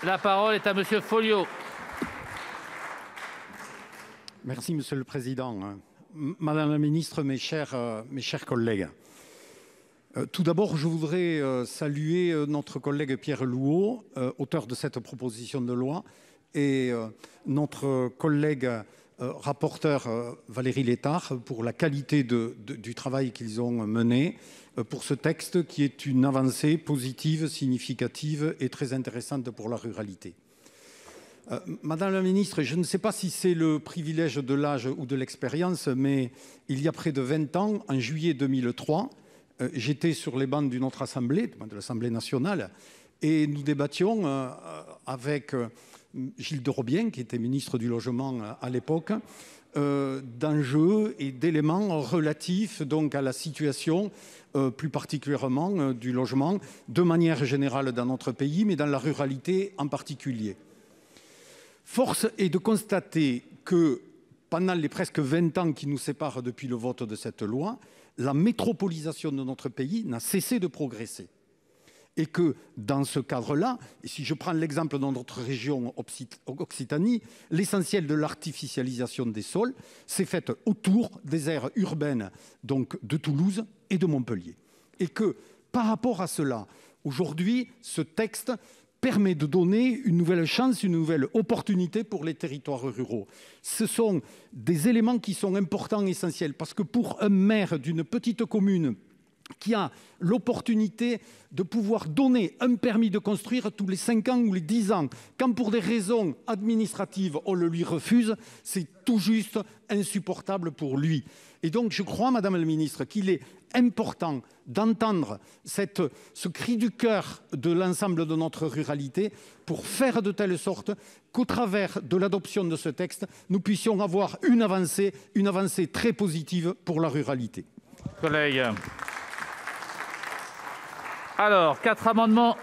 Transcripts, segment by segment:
La parole est à Monsieur Folliot. Merci, Monsieur le Président. Madame la Ministre, mes chers collègues. Tout d'abord, je voudrais saluer notre collègue Pierre Louault, auteur de cette proposition de loi, et notre collègue rapporteur Valérie Létard pour la qualité du travail qu'ils ont mené pour ce texte qui est une avancée positive, significative et très intéressante pour la ruralité. Madame la Ministre, je ne sais pas si c'est le privilège de l'âge ou de l'expérience, mais il y a près de 20 ans, en juillet 2003, j'étais sur les bancs d'une autre assemblée, de l'Assemblée nationale, et nous débattions avec Gilles de Robien, qui était ministre du Logement à l'époque, d'enjeux et d'éléments relatifs donc à la situation, plus particulièrement du logement, de manière générale dans notre pays, mais dans la ruralité en particulier. Force est de constater que pendant les presque 20 ans qui nous séparent depuis le vote de cette loi, la métropolisation de notre pays n'a cessé de progresser. Et que dans ce cadre-là, et si je prends l'exemple dans notre région Occitanie, l'essentiel de l'artificialisation des sols s'est fait autour des aires urbaines donc de Toulouse et de Montpellier. Et que par rapport à cela, aujourd'hui, ce texte permet de donner une nouvelle chance, une nouvelle opportunité pour les territoires ruraux. Ce sont des éléments qui sont importants, essentiels, parce que pour un maire d'une petite commune qui a l'opportunité de pouvoir donner un permis de construire tous les 5 ans ou les 10 ans, quand pour des raisons administratives on le lui refuse, c'est tout juste insupportable pour lui. Et donc je crois, Madame la Ministre, qu'il est important d'entendre ce cri du cœur de l'ensemble de notre ruralité pour faire de telle sorte qu'au travers de l'adoption de ce texte, nous puissions avoir une avancée très positive pour la ruralité. Collègues. Alors, 4 amendements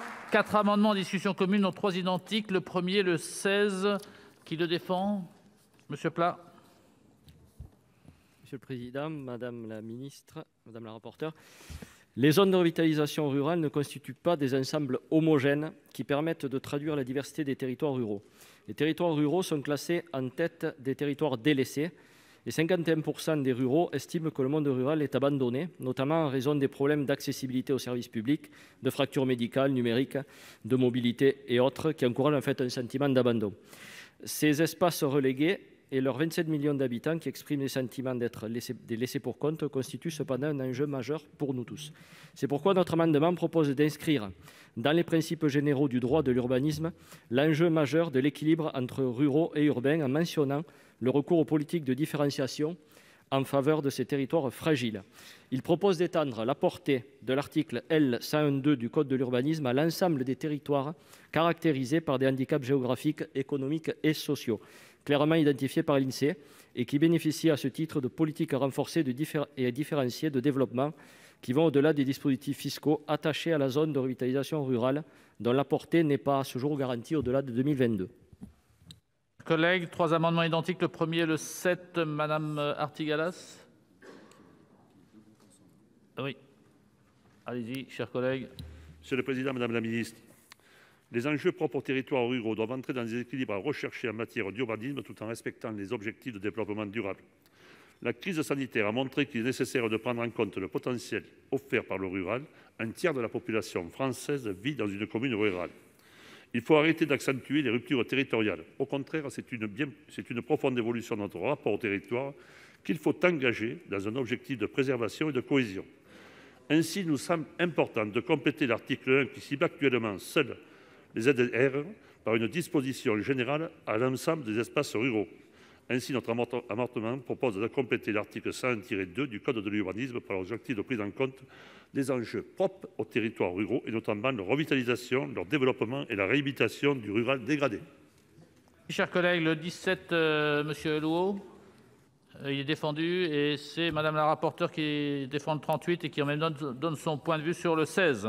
en discussion commune, dont 3 identiques. Le premier, le 16, qui le défend? Monsieur Plat. Monsieur le Président, Madame la Ministre, Madame la rapporteure, les zones de revitalisation rurale ne constituent pas des ensembles homogènes qui permettent de traduire la diversité des territoires ruraux. Les territoires ruraux sont classés en tête des territoires délaissés et 51% des ruraux estiment que le monde rural est abandonné, notamment en raison des problèmes d'accessibilité aux services publics, de fractures médicales, numériques, de mobilité et autres qui encouragent en fait un sentiment d'abandon. Ces espaces relégués et leurs 27 millions d'habitants qui expriment les sentiments d'être laissés pour compte constituent cependant un enjeu majeur pour nous tous. C'est pourquoi notre amendement propose d'inscrire dans les principes généraux du droit de l'urbanisme l'enjeu majeur de l'équilibre entre ruraux et urbains en mentionnant le recours aux politiques de différenciation en faveur de ces territoires fragiles. Il propose d'étendre la portée de l'article L. 101.2 du Code de l'urbanisme à l'ensemble des territoires caractérisés par des handicaps géographiques, économiques et sociaux, clairement identifiés par l'INSEE et qui bénéficient à ce titre de politiques renforcées et différenciées de développement qui vont au-delà des dispositifs fiscaux attachés à la zone de revitalisation rurale, dont la portée n'est pas à ce jour garantie au-delà de 2022. Collègues, 3 amendements identiques. Le premier, le 7, Madame Artigalas. Oui. Allez-y, chers collègues. Monsieur le Président, Madame la Ministre, les enjeux propres aux territoires ruraux doivent entrer dans les équilibres à rechercher en matière d'urbanisme tout en respectant les objectifs de développement durable. La crise sanitaire a montré qu'il est nécessaire de prendre en compte le potentiel offert par le rural. Un tiers de la population française vit dans une commune rurale. Il faut arrêter d'accentuer les ruptures territoriales. Au contraire, c'est une profonde évolution de notre rapport au territoire qu'il faut engager dans un objectif de préservation et de cohésion. Ainsi, il nous semble important de compléter l'article 1 qui cible actuellement seuls les ZR par une disposition générale à l'ensemble des espaces ruraux. Ainsi, notre amendement propose de compléter l'article 101-2 du Code de l'urbanisme par l'objectif de prise en compte des enjeux propres aux territoires ruraux et notamment leur revitalisation, leur développement et la réhabilitation du rural dégradé. Chers collègues, le 17, Monsieur Louault, il est défendu et c'est Madame la rapporteure qui défend le 38 et qui en même temps donne son point de vue sur le 16.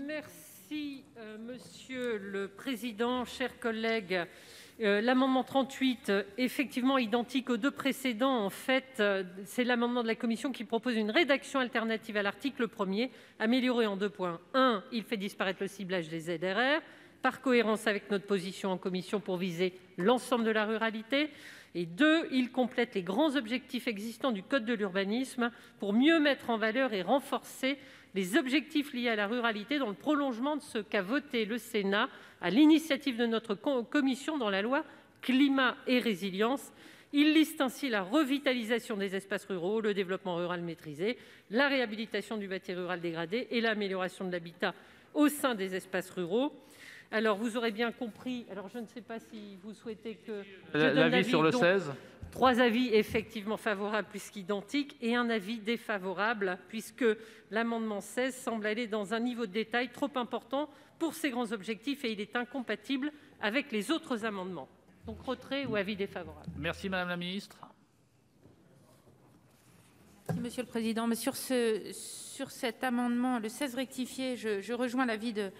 Merci, Monsieur le Président, chers collègues. L'amendement 38, effectivement identique aux 2 précédents, en fait, c'est l'amendement de la Commission qui propose une rédaction alternative à l'article 1er, améliorée en 2 points. 1, il fait disparaître le ciblage des ZRR. par cohérence avec notre position en commission pour viser l'ensemble de la ruralité. Et 2, il complète les grands objectifs existants du code de l'urbanisme pour mieux mettre en valeur et renforcer les objectifs liés à la ruralité dans le prolongement de ce qu'a voté le Sénat à l'initiative de notre commission dans la loi Climat et résilience. Il liste ainsi la revitalisation des espaces ruraux, le développement rural maîtrisé, la réhabilitation du bâti rural dégradé et l'amélioration de l'habitat au sein des espaces ruraux. Alors, vous aurez bien compris, je ne sais pas si vous souhaitez que je donne l'avis sur le 16. 3 avis effectivement favorables puisqu'identiques et un avis défavorable puisque l'amendement 16 semble aller dans un niveau de détail trop important pour ces grands objectifs et il est incompatible avec les autres amendements. Donc retrait ou avis défavorable. Merci Madame la Ministre. Merci Monsieur le Président. Mais sur cet amendement, le 16 rectifié, je rejoins l'avis de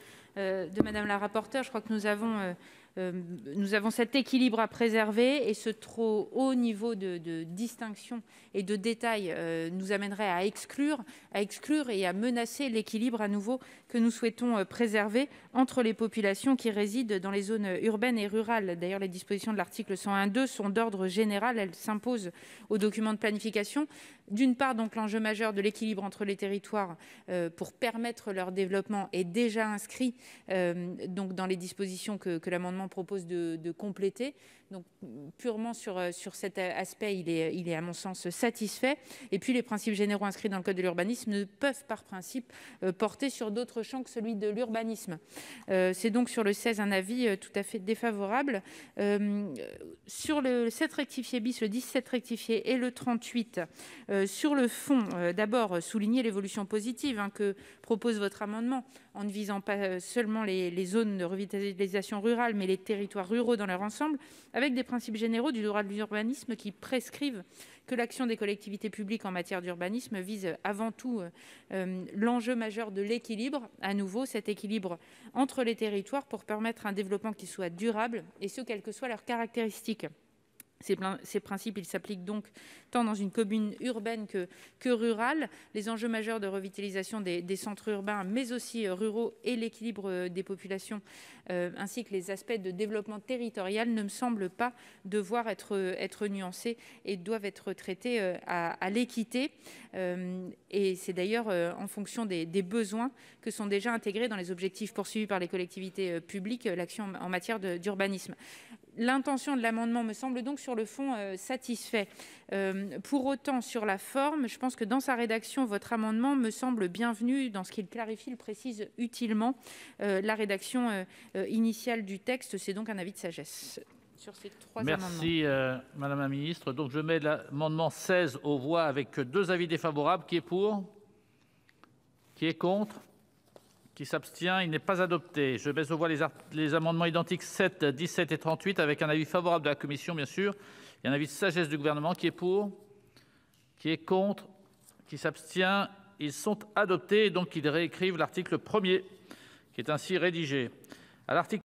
Madame la rapporteure. Je crois que nous avons cet équilibre à préserver et ce trop haut niveau de distinction et de détail nous amènerait à exclure et à menacer l'équilibre à nouveau que nous souhaitons préserver entre les populations qui résident dans les zones urbaines et rurales. D'ailleurs, les dispositions de l'article 101.2 sont d'ordre général, elles s'imposent aux documents de planification. D'une part, donc, l'enjeu majeur de l'équilibre entre les territoires pour permettre leur développement est déjà inscrit donc dans les dispositions que l'amendement propose de compléter. Donc, purement sur cet aspect, il est à mon sens satisfait. Et puis, les principes généraux inscrits dans le Code de l'urbanisme ne peuvent par principe porter sur d'autres champs que celui de l'urbanisme. C'est donc sur le 16 un avis tout à fait défavorable. Sur le 7 rectifié bis, le 17 rectifié et le 38, sur le fond, d'abord, souligner l'évolution positive que propose votre amendement en ne visant pas seulement les zones de revitalisation rurale, mais les territoires ruraux dans leur ensemble, avec des principes généraux du droit de l'urbanisme qui prescrivent que l'action des collectivités publiques en matière d'urbanisme vise avant tout l'enjeu majeur de l'équilibre, à nouveau cet équilibre entre les territoires pour permettre un développement qui soit durable, et ce, quelles que soient leurs caractéristiques. Ces principes, ils s'appliquent donc tant dans une commune urbaine que rurale. Les enjeux majeurs de revitalisation des centres urbains, mais aussi ruraux, et l'équilibre des populations, ainsi que les aspects de développement territorial ne me semblent pas devoir être nuancés et doivent être traités à l'équité. Et c'est d'ailleurs en fonction des besoins que sont déjà intégrés dans les objectifs poursuivis par les collectivités publiques l'action en matière d'urbanisme. L'intention de l'amendement me semble donc sur le fond satisfait. Pour autant, sur la forme, je pense que dans sa rédaction, votre amendement me semble bienvenu dans ce qu'il clarifie, il précise utilement la rédaction initiale du texte. C'est donc un avis de sagesse sur ces 3 amendements. Merci Madame la Ministre. Donc je mets l'amendement 16 aux voix avec 2 avis défavorables. Qui est pour? Qui est contre? Qui s'abstient? Il n'est pas adopté. Je mets aux voix les amendements identiques 7, 17 et 38 avec un avis favorable de la commission, bien sûr, et un avis de sagesse du gouvernement. Qui est pour? Qui est contre? Qui s'abstient? Ils sont adoptés, donc ils réécrivent l'article 1er, qui est ainsi rédigé. À l'article